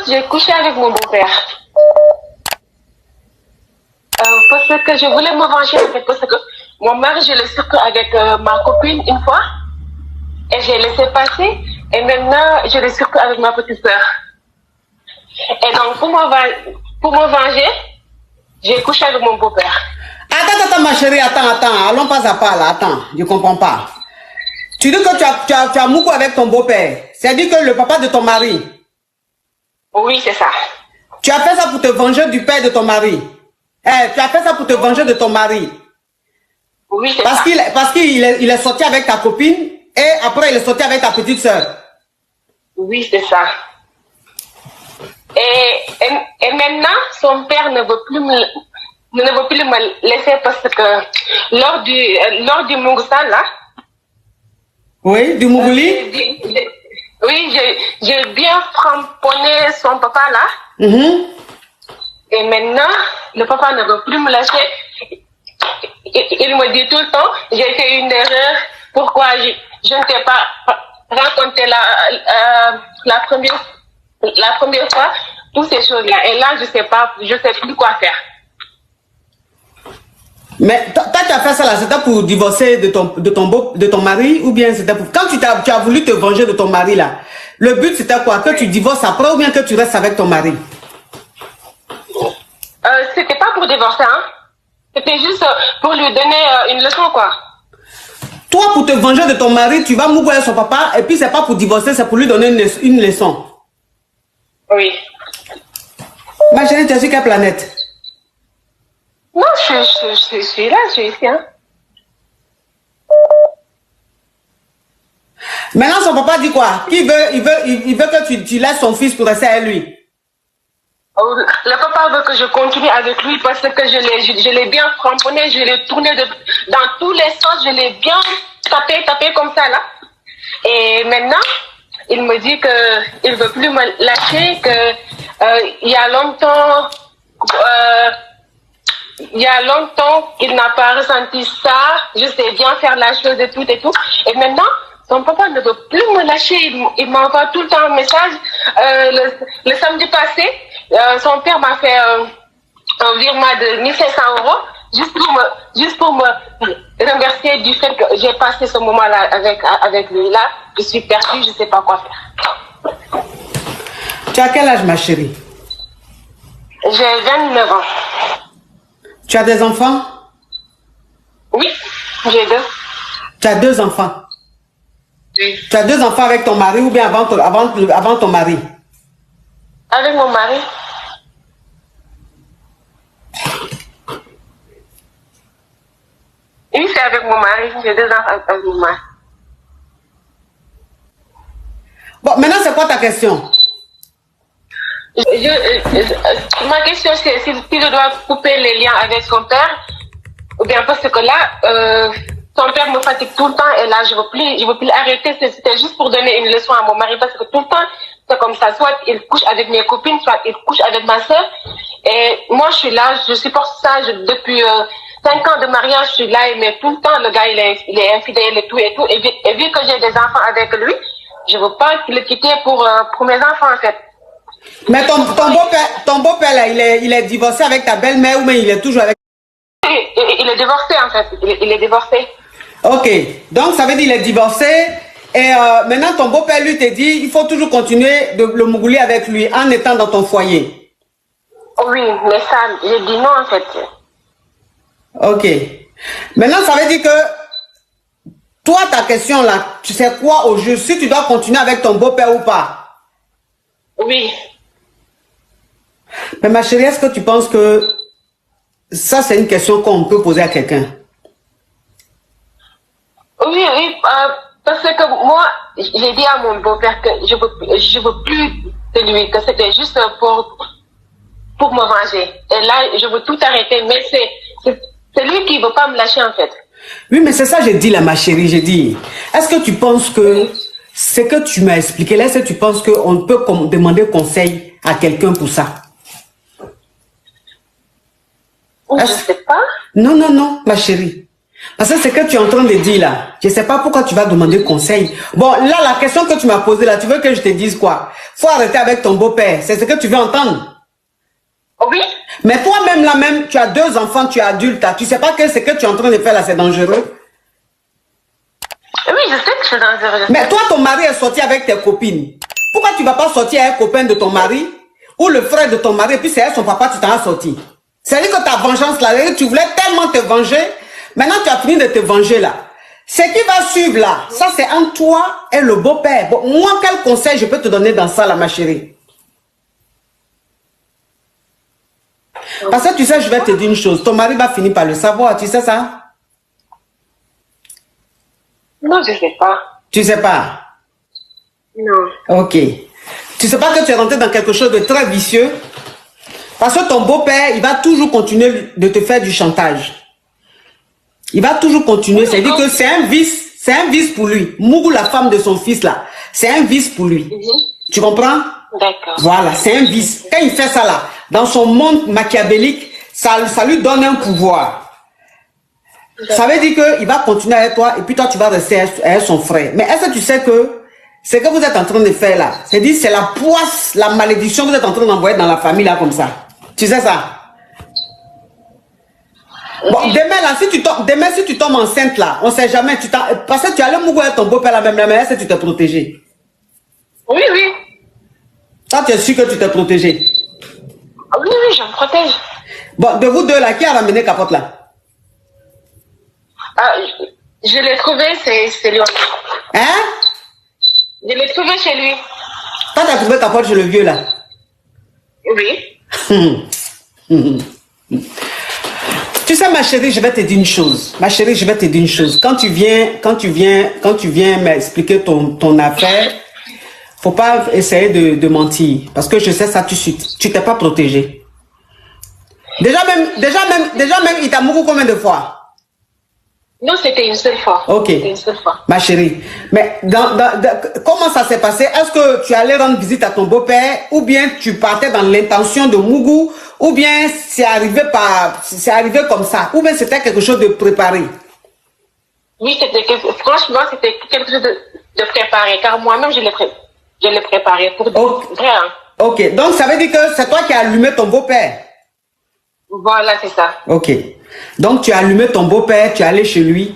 j'ai couché avec mon beau-père. Parce que je voulais me venger, en fait, parce que mon mari, je l'ai surpris avec ma copine une fois, et j'ai laissé passer, et maintenant, je l'ai surpris avec ma petite sœur. Et donc, pour me venger, j'ai couché avec mon beau-père. Attends, ma chérie, attends, allons pas à pas là, attends, je comprends pas. Tu dis que tu as moucou avec ton beau-père, c'est-à-dire que le papa de ton mari. Oui, c'est ça. Tu as fait ça pour te venger du père de ton mari. Tu as fait ça pour te venger de ton mari. Oui, c'est ça. Parce qu'il est sorti avec ta copine et après il est sorti avec ta petite soeur. Oui, c'est ça. Et maintenant, son père ne veut plus me laisser parce que lors du Mungsan, là. Oui, du Mougouli. Oui, j'ai bien framponné son papa là. Et maintenant, le papa ne veut plus me lâcher. Il me dit tout le temps, j'ai fait une erreur. Pourquoi je ne t'ai pas raconté la première fois, toutes ces choses-là. Et là, je sais plus quoi faire. Mais toi, tu as fait ça là, c'était pour divorcer de ton mari ou bien c'était pour... Quand tu as voulu te venger de ton mari là, le but c'était quoi? Que tu divorces après ou bien que tu restes avec ton mari? C'était pas pour divorcer, hein. C'était juste pour lui donner une leçon, quoi. Toi, pour te venger de ton mari, tu vas mourir son papa et puis c'est pas pour divorcer, c'est pour lui donner une leçon. Oui. Ma chérie, tu es sur quelle planète? Non, je suis là, je suis ici, hein. Maintenant, son papa dit quoi? Il veut que tu laisses son fils pour rester avec lui. Le papa veut que je continue avec lui parce que je l'ai bien cramponné, je l'ai tourné dans tous les sens, je l'ai bien tapé comme ça là. Et maintenant, il me dit qu'il ne veut plus me lâcher, il y a longtemps qu'il n'a pas ressenti ça, je sais bien faire la chose et tout. Et maintenant, son papa ne veut plus me lâcher, il m'envoie tout le temps un message. Le samedi passé, son père m'a fait un virement de 1500 € juste pour me remercier du fait que j'ai passé ce moment-là avec lui. Là, je suis perdue, je ne sais pas quoi faire. Tu as quel âge, ma chérie? J'ai 29 ans. Tu as des enfants? Oui, j'ai 2. Tu as 2 enfants? Oui. Tu as 2 enfants avec ton mari ou bien avant ton mari? Avec mon mari. Oui, c'est avec mon mari. J'ai 2 enfants avec mon mari. Bon, maintenant, c'est quoi ta question? Ma question, c'est si je dois couper les liens avec son père, ou bien parce que là, son père me fatigue tout le temps et là, je veux plus arrêter. C'était juste pour donner une leçon à mon mari parce que tout le temps, c'est comme ça. Soit il couche avec mes copines, soit il couche avec ma soeur. Et moi, je suis là, je supporte ça depuis 5 ans de mariage, je suis là, mais tout le temps, le gars, il est infidèle et tout. Et vu que j'ai des enfants avec lui, je veux pas le quitter pour mes enfants, en fait. Mais ton beau-père, là, il est divorcé avec ta belle-mère ou bien il est toujours avec... Il est divorcé, en fait. Il est divorcé. Ok. Donc, ça veut dire qu'il est divorcé. Et maintenant, ton beau-père, lui, te dit, il faut toujours continuer de le mougouler avec lui en étant dans ton foyer. Oui, mais ça, j'ai dit non, en fait. Ok. Maintenant, ça veut dire que toi, ta question, là, tu sais quoi au juste? Si tu dois continuer avec ton beau-père ou pas? Oui. Mais ma chérie, est-ce que tu penses que ça, c'est une question qu'on peut poser à quelqu'un? Oui, parce que moi, j'ai dit à mon beau-père que je veux plus de lui, que c'était juste pour me venger. Et là, je veux tout arrêter, mais c'est lui qui veut pas me lâcher, en fait. Oui, mais c'est ça que j'ai dit là, ma chérie, j'ai dit. Est-ce que tu penses que ce que tu m'as expliqué là, est-ce que tu penses qu'on peut demander conseil à quelqu'un pour ça? Je sais pas. Non, ma chérie. Parce que ce que tu es en train de dire là, je ne sais pas pourquoi tu vas demander conseil. Bon, là, la question que tu m'as posée là, tu veux que je te dise quoi? Faut arrêter avec ton beau-père. C'est ce que tu veux entendre? Oui. Mais toi-même là même, tu as 2 enfants, tu es adulte. Là. Tu ne sais pas que ce que tu es en train de faire là, c'est dangereux? Oui, je sais que c'est dangereux. Mais toi, ton mari est sorti avec tes copines. Pourquoi tu ne vas pas sortir avec un copain de ton mari ou le frère de ton mari et puis c'est elle son papa, tu t'en as sorti? C'est-à-dire que ta vengeance là, tu voulais tellement te venger. Maintenant, tu as fini de te venger là. Ce qui va suivre là, ça c'est entre toi et le beau-père. Bon, moi, quel conseil je peux te donner dans ça là, ma chérie? Parce que tu sais, je vais te dire une chose. Ton mari va finir par le savoir, tu sais ça? Non, je ne sais pas. Tu sais pas? Non. Ok. Tu sais pas que tu es rentré dans quelque chose de très vicieux? Parce que ton beau-père, il va toujours continuer de te faire du chantage. Il va toujours continuer. C'est-à-dire que c'est un vice pour lui. Mougou, la femme de son fils là, c'est un vice pour lui. Tu comprends? D'accord. Voilà, c'est un vice. Quand il fait ça là, dans son monde machiavélique, ça lui donne un pouvoir. Ça veut dire qu'il va continuer avec toi et puis toi tu vas rester avec son frère. Mais est-ce que tu sais que ce que vous êtes en train de faire là, c'est-à-dire c'est la poisse, la malédiction que vous êtes en train d'envoyer dans la famille là comme ça. Tu sais ça? Bon, demain là, si tu tombes enceinte là, on sait jamais, parce que tu allais mourir avec ton beau-père la même, est-ce que tu t'es protégé? Oui, oui. Toi, tu es sûr que tu t'es protégé? Oui, oui, je me protège. Bon, de vous deux là, qui a ramené Capote là? Ah, je l'ai trouvé, c'est lui. Hein? Je l'ai trouvé chez lui. Toi, tu as trouvé Capote chez le vieux là? Oui. Tu sais, ma chérie, je vais te dire une chose. Ma chérie, je vais te dire une chose. Quand tu viens m'expliquer ton affaire, faut pas essayer de mentir. Parce que je sais ça tout de suite. Tu t'es pas protégé. Déjà même, il t'a mouru combien de fois? Non, c'était une seule fois. Ok. C'était une seule fois. Ma chérie. Mais comment ça s'est passé? Est-ce que tu allais rendre visite à ton beau-père ou bien tu partais dans l'intention de Mougou ou bien c'est arrivé comme ça ou bien c'était quelque chose de préparé? Oui, franchement, c'était quelque chose de préparé car moi-même je l'ai préparé pour vrai. Hein. Ok, donc ça veut dire que c'est toi qui as allumé ton beau-père? Voilà, c'est ça. Ok. Donc, tu as allumé ton beau-père, tu es allé chez lui.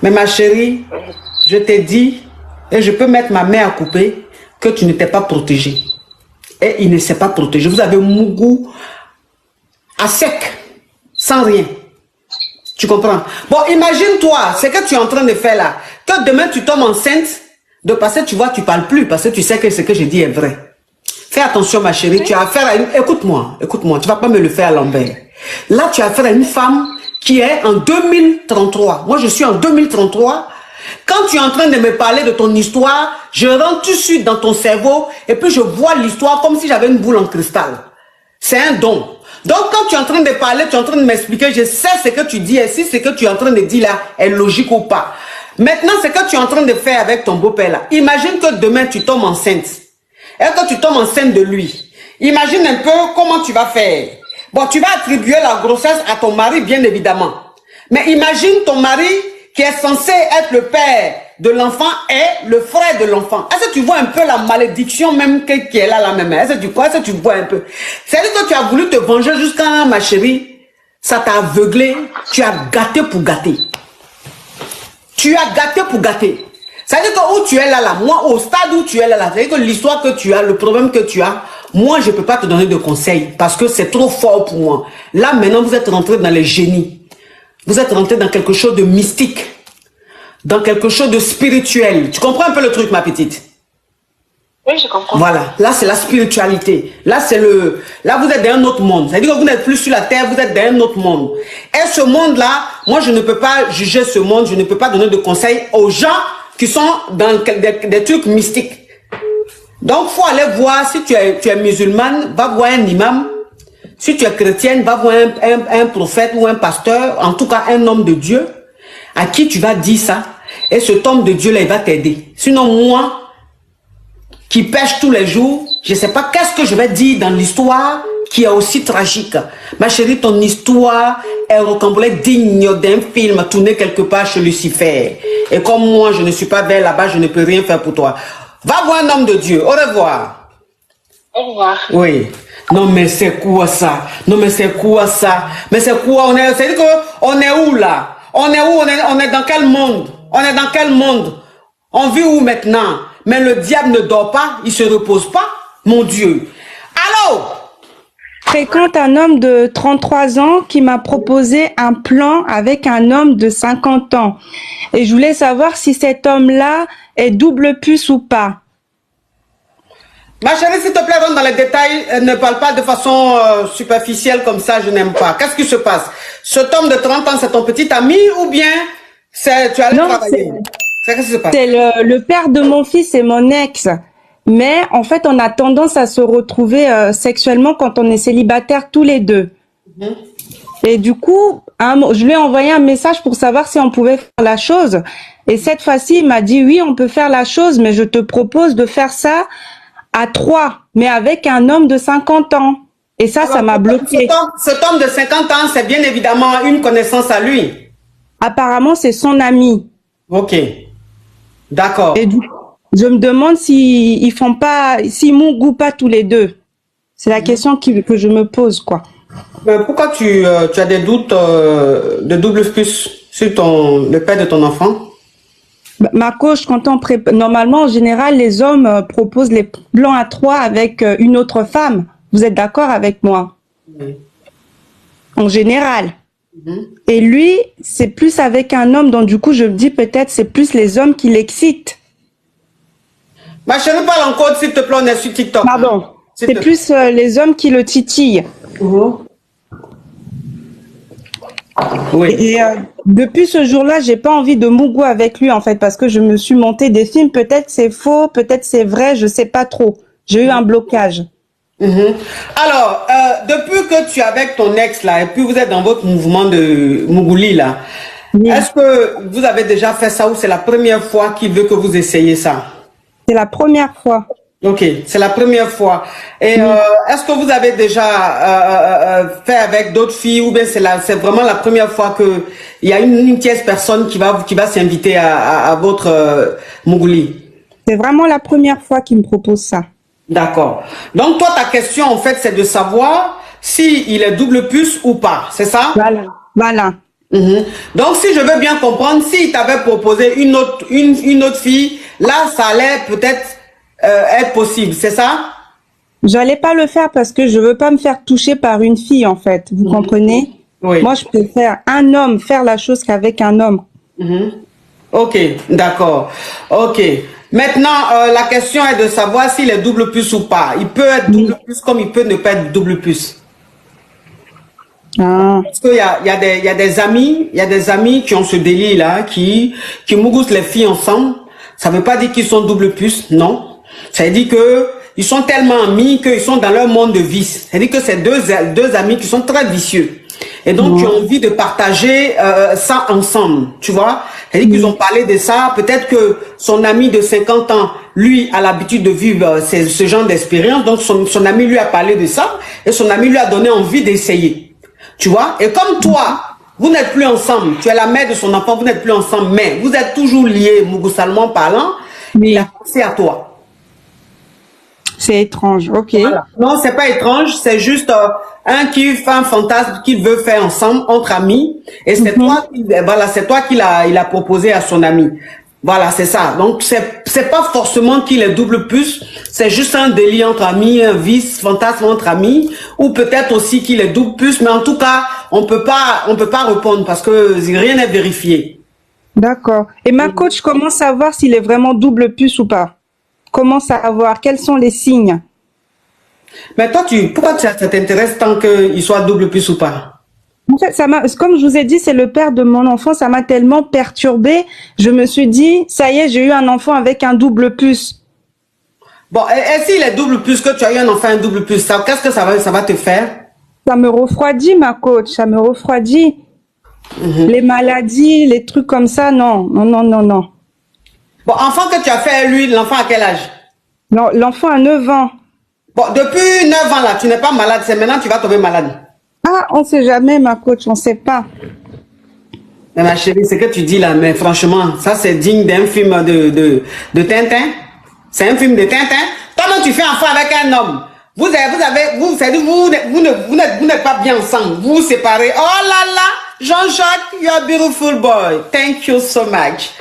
Mais ma chérie, je t'ai dit, et je peux mettre ma main à couper, que tu ne t'es pas protégée. Et il ne s'est pas protégé. Vous avez Mougou à sec, sans rien. Tu comprends? Bon, imagine-toi, ce que tu es en train de faire là, que demain tu tombes enceinte, de passer, tu vois, tu ne parles plus, parce que tu sais que ce que je dis est vrai. Fais attention, ma chérie, oui. Tu as affaire à une... Écoute-moi, tu ne vas pas me le faire à l'envers. Là, tu as affaire à une femme qui est en 2033. Moi, je suis en 2033. Quand tu es en train de me parler de ton histoire, je rentre tout de suite dans ton cerveau et puis je vois l'histoire comme si j'avais une boule en cristal. C'est un don. Donc, quand tu es en train de parler, tu es en train de m'expliquer, je sais ce que tu dis et si ce que tu es en train de dire là est logique ou pas. Maintenant, ce que tu es en train de faire avec ton beau-père là, imagine que demain tu tombes enceinte. Et que tu tombes enceinte de lui. Imagine un peu comment tu vas faire. Bon, tu vas attribuer la grossesse à ton mari, bien évidemment. Mais imagine ton mari qui est censé être le père de l'enfant et le frère de l'enfant. Est-ce que tu vois un peu la malédiction même qui est là même? Est-ce que tu vois un peu? C'est-à-dire que tu as voulu te venger jusqu'à ma chérie. Ça t'a aveuglé. Tu as gâté pour gâter. Tu as gâté pour gâter. C'est-à-dire que où tu es là, moi, au stade où tu es là, c'est-à-dire que l'histoire que tu as, le problème que tu as, moi, je ne peux pas te donner de conseils parce que c'est trop fort pour moi. Là, maintenant, vous êtes rentré dans les génies. Vous êtes rentré dans quelque chose de mystique, dans quelque chose de spirituel. Tu comprends un peu le truc, ma petite? Oui, je comprends. Voilà, là, c'est la spiritualité. Là, là, vous êtes dans un autre monde. C'est-à-dire que vous n'êtes plus sur la terre, vous êtes dans un autre monde. Et ce monde-là, moi, je ne peux pas juger ce monde, je ne peux pas donner de conseils aux gens qui sont dans des trucs mystiques. Donc, il faut aller voir, si tu es musulmane, va voir un imam. Si tu es chrétienne, va voir un prophète ou un pasteur, en tout cas un homme de Dieu, à qui tu vas dire ça. Et cet homme de Dieu-là, il va t'aider. Sinon, moi, qui pêche tous les jours, je ne sais pas qu'est-ce que je vais dire dans l'histoire qui est aussi tragique. Ma chérie, ton histoire est rocambolesque, digne d'un film tourné quelque part chez Lucifer. Et comme moi, je ne suis pas belle là-bas, je ne peux rien faire pour toi. Va voir un homme de Dieu. Au revoir. Au revoir. Oui. Non, mais c'est quoi ça? Non, mais c'est quoi ça? Mais c'est quoi? C'est-à-dire qu'on est où là? On est où? On est dans quel monde? On est dans quel monde? On vit où maintenant? Mais le diable ne dort pas, il se repose pas. Mon Dieu. Allô? Fréquente un homme de 33 ans qui m'a proposé un plan avec un homme de 50 ans. Et je voulais savoir si cet homme-là est double puce ou pas. Ma chérie, s'il te plaît, rentre dans les détails. Ne parle pas de façon superficielle comme ça, je n'aime pas. Qu'est-ce qui se passe? Cet homme de 30 ans, c'est ton petit ami ou bien tu allais travailler? Qu'est-ce qui se passe? C'est le père de mon fils et mon ex. Mais en fait, on a tendance à se retrouver sexuellement quand on est célibataire tous les deux. Et du coup, je lui ai envoyé un message pour savoir si on pouvait faire la chose. Et cette fois-ci, il m'a dit oui, on peut faire la chose, mais je te propose de faire ça à 3, mais avec un homme de 50 ans. Et ça, ça m'a bloqué. Cet homme de 50 ans, c'est bien évidemment une connaissance à lui. Apparemment, c'est son ami. Ok. D'accord. Et du coup, je me demande s'ils font pas, s'ils m'ougout pas tous les deux. C'est la question que je me pose, quoi. Mais pourquoi tu as des doutes de double puce sur le père de ton enfant? Ma coach, normalement, en général, les hommes proposent les plans à 3 avec une autre femme. Vous êtes d'accord avec moi? Oui. En général. Et lui, c'est plus avec un homme, donc du coup, je me dis peut-être c'est plus les hommes qui l'excitent. Ma chérie, parle encore, s'il te plaît, on est sur TikTok. Pardon. C'est plus les hommes qui le titillent. Oui. Et depuis ce jour-là, j'ai pas envie de mougou avec lui, en fait, parce que je me suis monté des films. Peut-être c'est faux, peut-être c'est vrai, je sais pas trop. J'ai eu un blocage. Alors, depuis que tu es avec ton ex là, et puis vous êtes dans votre mouvement de Mougouli là, est-ce que vous avez déjà fait ça ou c'est la première fois qu'il veut que vous essayiez ça? C'est la première fois. Ok, c'est la première fois. Et est-ce que vous avez déjà fait avec d'autres filles ou bien c'est vraiment la première fois que il y a une tierce personne qui va s'inviter à votre Mougouli? C'est vraiment la première fois qu'il me propose ça. D'accord. Donc toi, ta question en fait, c'est de savoir si il est double puce ou pas, c'est ça? Voilà. Donc si je veux bien comprendre, s'il t'avait proposé une autre fille, là, ça allait peut-être être possible, c'est ça? J'allais pas le faire parce que je veux pas me faire toucher par une fille, en fait. Vous comprenez? Oui. Moi, je préfère un homme faire la chose qu'avec un homme. Ok, d'accord. Ok. Maintenant, la question est de savoir s'il est double puce ou pas. Il peut être double puce comme il peut ne pas être double puce. Parce qu'il y a des amis qui ont ce délire là, qui mougoussent les filles ensemble. Ça veut pas dire qu'ils sont double puce, non. Ça veut dire que ils sont tellement amis qu'ils sont dans leur monde de vice. Ça veut dire que c'est deux amis qui sont très vicieux. Et donc, qui ont envie de partager ça ensemble, tu vois. C'est-à-dire qu'ils ont parlé de ça. Peut-être que son ami de 50 ans, lui, a l'habitude de vivre ce genre d'expérience. Donc, son ami lui a parlé de ça. Et son ami lui a donné envie d'essayer. Tu vois. Et comme toi, vous n'êtes plus ensemble. Tu es la mère de son enfant, vous n'êtes plus ensemble. Mais vous êtes toujours liés, mougousalement parlant. Il a pensé à toi. C'est étrange, ok. Voilà. Non, c'est pas étrange, c'est juste un qui fait un fantasme qu'il veut faire ensemble entre amis, et c'est toi, c'est toi qu'il a proposé à son ami. Voilà, c'est ça. Donc c'est pas forcément qu'il est double puce, c'est juste un délire entre amis, un vice, fantasme entre amis, ou peut-être aussi qu'il est double puce, mais en tout cas, on peut pas répondre parce que rien n'est vérifié. D'accord. Et ma coach, comment savoir s'il est vraiment double puce ou pas? Comment savoir? Quels sont les signes? Mais toi, pourquoi ça t'intéresse tant qu'il soit double puce ou pas? En fait, comme je vous ai dit, c'est le père de mon enfant, ça m'a tellement perturbée. Je me suis dit, ça y est, j'ai eu un enfant avec un double puce. Bon, et s'il est double puce, que tu as eu un enfant un double puce, qu'est-ce que ça va te faire? Ça me refroidit, ma coach, ça me refroidit. Les maladies, les trucs comme ça, non. Bon, enfant que tu as fait, lui, l'enfant à quel âge? Non, l'enfant a 9 ans. Bon, depuis 9 ans là, tu n'es pas malade. C'est maintenant que tu vas tomber malade. Ah, on sait jamais, ma coach, on sait pas. Mais ma chérie, ce que tu dis là, mais franchement, ça c'est digne d'un film de Tintin. C'est un film de Tintin. Toi-même, tu fais enfant avec un homme. Vous n'êtes pas bien ensemble. Vous vous séparez. Oh là là, Jean-Jacques, you're a beautiful boy. Thank you so much.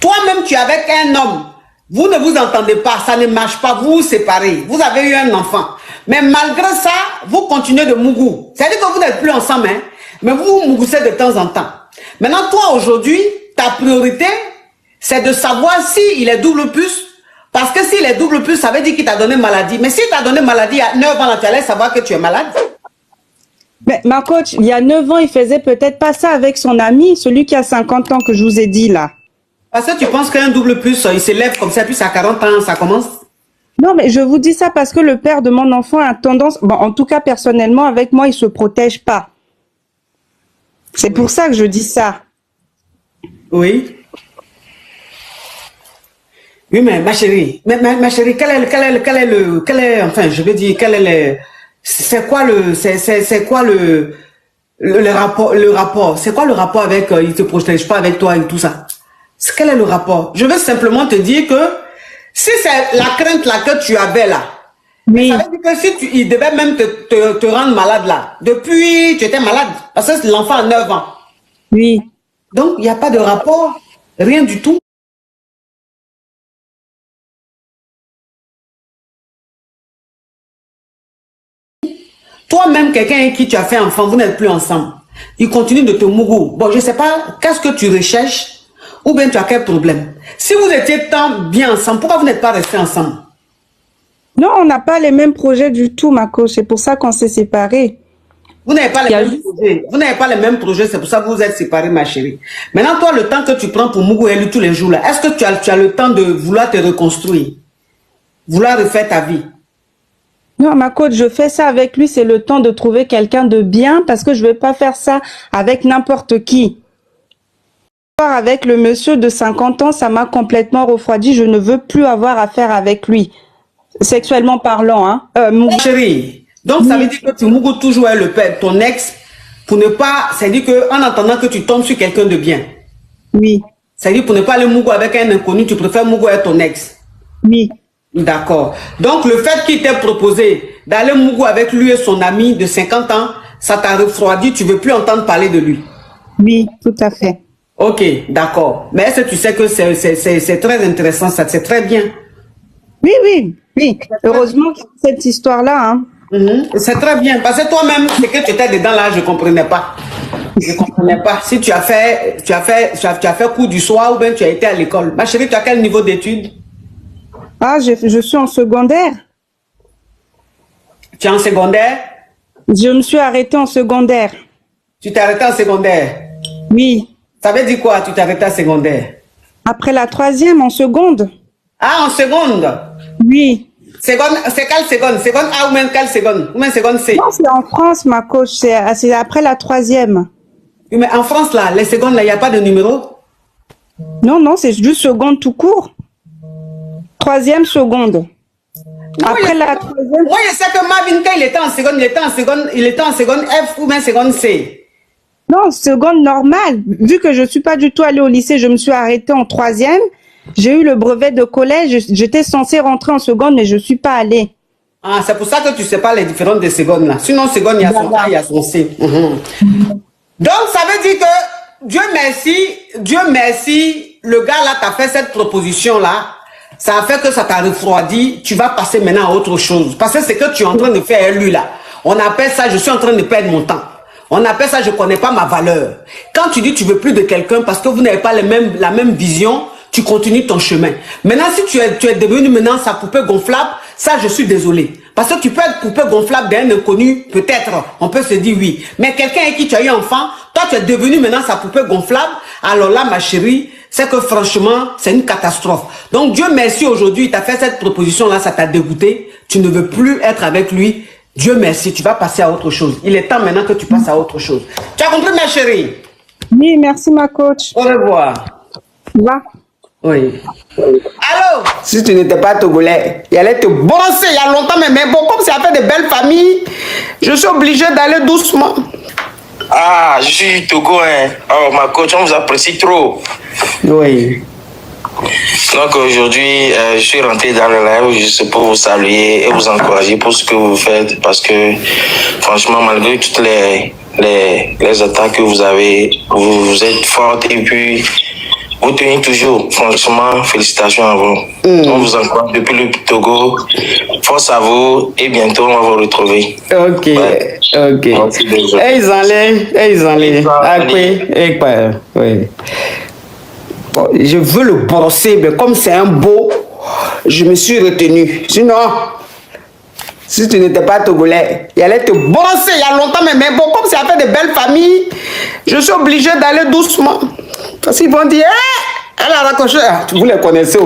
Toi-même, tu es avec un homme. Vous ne vous entendez pas, ça ne marche pas, vous vous séparez. Vous avez eu un enfant. Mais malgré ça, vous continuez de mougou. C'est-à-dire que vous n'êtes plus ensemble, hein, mais vous vous mougoussez de temps en temps. Maintenant, toi, aujourd'hui, ta priorité, c'est de savoir s'il est double plus. Parce que s'il est double plus, ça veut dire qu'il t'a donné maladie. Mais s'il t'a donné maladie à 9 ans, tu allais savoir que tu es malade. Mais ma coach, il y a 9 ans, il faisait peut-être pas ça avec son ami, celui qui a 50 ans que je vous ai dit là. Parce que tu penses qu'un double plus, il s'élève comme ça, puis à 40 ans, ça commence? Non, mais je vous dis ça parce que le père de mon enfant a tendance, bon, en tout cas personnellement, avec moi, il se protège pas. C'est pour ça que je dis ça. Oui. Oui, mais ma chérie, enfin, je veux dire, c'est quoi le rapport, c'est quoi le rapport avec, il te protège pas avec toi et tout ça? Quel est le rapport? Je veux simplement te dire que, si c'est la crainte là que tu avais là, Oui. ça veut dire que si il devait même te rendre malade là, depuis, tu étais malade, parce que l'enfant a 9 ans. Oui. Donc, il n'y a pas de rapport, rien du tout. Toi-même, quelqu'un avec qui tu as fait enfant, vous n'êtes plus ensemble. Il continue de te mougou. Bon, je ne sais pas, qu'est-ce que tu recherches ou bien tu as quel problème? Si vous étiez tant bien ensemble, pourquoi vous n'êtes pas restés ensemble? Non, on n'a pas les mêmes projets du tout, ma coach. C'est pour ça qu'on s'est séparés. Vous n'avez pas les mêmes projets. Vous n'avez pas les mêmes projets, c'est pour ça que vous êtes séparés, ma chérie. Maintenant, toi, le temps que tu prends pour mougou et lui tous les jours, là, est-ce que tu as le temps de vouloir te reconstruire? Vouloir refaire ta vie? Non, ma coach, je fais ça avec lui, c'est le temps de trouver quelqu'un de bien parce que je vais pas faire ça avec n'importe qui. Avec le monsieur de 50 ans, ça m'a complètement refroidi. Je ne veux plus avoir affaire avec lui. Sexuellement parlant, hein. Chérie, donc ça veut dire que tu mougou toujours avec le père, ton ex, pour ne pas, c'est-à-dire que, en attendant que tu tombes sur quelqu'un de bien. Oui. C'est-à-dire pour ne pas aller mougou avec un inconnu, tu préfères mougou avec ton ex. Oui. D'accord. Donc le fait qu'il t'ait proposé d'aller mougou avec lui et son ami de 50 ans, ça t'a refroidi, tu veux plus entendre parler de lui. Oui, tout à fait. Ok, d'accord. Mais est-ce que tu sais que c'est très intéressant, ça, c'est très bien. Oui, oui, oui. Heureusement qu'il y a cette histoire-là, hein. C'est très bien. Parce que toi-même, ce que tu étais dedans là, je ne comprenais pas. Je ne comprenais pas. Si tu as fait cours du soir ou bien tu as été à l'école. Ma chérie, tu as quel niveau d'études? Ah, je suis en secondaire. Tu es en secondaire? Je me suis arrêtée en secondaire. Tu t'es arrêtée en secondaire? Oui. Ça veut dire quoi, tu t'es arrêtée en secondaire? Après la 3e, en seconde. Ah, en seconde? Oui. Seconde, c'est quelle seconde? Seconde A ou même quelle seconde? Ou même seconde C? Non, c'est en France, ma coach. C'est après la 3e. Oui, mais en France, là, les secondes, là, il n'y a pas de numéro? Non, non, c'est juste seconde tout court. 3e seconde. Après la 3e. Moi, je sais que Marvin, quand il était en seconde, il était en seconde F ou même seconde C. Non, seconde normale. Vu que je suis pas du tout allée au lycée, je me suis arrêtée en 3e. J'ai eu le brevet de collège. J'étais censée rentrer en seconde, mais je suis pas allée. Ah, c'est pour ça que tu sais pas les différences des secondes là. Sinon, seconde, il y a son A, il y a son C. Donc, ça veut dire que, Dieu merci, le gars là t'a fait cette proposition là. Ça a fait que ça t'a refroidi. Tu vas passer maintenant à autre chose. Parce que c'est que tu es en train de faire lui là. On appelle ça, je suis en train de perdre mon temps. On appelle ça, je ne connais pas ma valeur. Quand tu dis tu veux plus de quelqu'un parce que vous n'avez pas la même vision, tu continues ton chemin. Maintenant, si tu es devenu maintenant sa poupée gonflable, ça, je suis désolé. Parce que tu peux être poupée gonflable d'un inconnu, peut-être, on peut se dire oui. Mais quelqu'un avec qui tu as eu enfant, toi, tu es devenu maintenant sa poupée gonflable. Alors là, ma chérie, c'est que franchement, c'est une catastrophe. Donc, Dieu merci, aujourd'hui, il t'a fait cette proposition-là, ça t'a dégoûté. Tu ne veux plus être avec lui. Dieu merci, tu vas passer à autre chose. Il est temps maintenant que tu passes à autre chose. Tu as compris, ma chérie? Oui, merci, ma coach. Au revoir. Au revoir. Oui. Allô? Si tu n'étais pas togolais, il allait te brosser il y a longtemps, mais bon, comme c'est affaire de belles familles, je suis obligé d'aller doucement. Ah, je suis du Togo, hein. Oh, ma coach, on vous apprécie trop. Oui. Donc aujourd'hui, je suis rentré dans le live juste pour vous saluer et vous encourager pour ce que vous faites parce que franchement, malgré toutes les attaques que vous avez, vous êtes forte et puis vous tenez toujours. Franchement, félicitations à vous. On vous encourage depuis le Togo. Force à vous et bientôt on va vous retrouver. Ok, Ouais. ok. Ils en l'air. Oui. Bon, je veux le brosser, mais comme c'est un beau, je me suis retenu. Sinon, si tu n'étais pas togolais, il allait te brosser il y a longtemps, mais bon, comme c'est affaire de belles familles, je suis obligé d'aller doucement. Parce qu'ils vont dire, elle a raccroché. Vous les connaissez.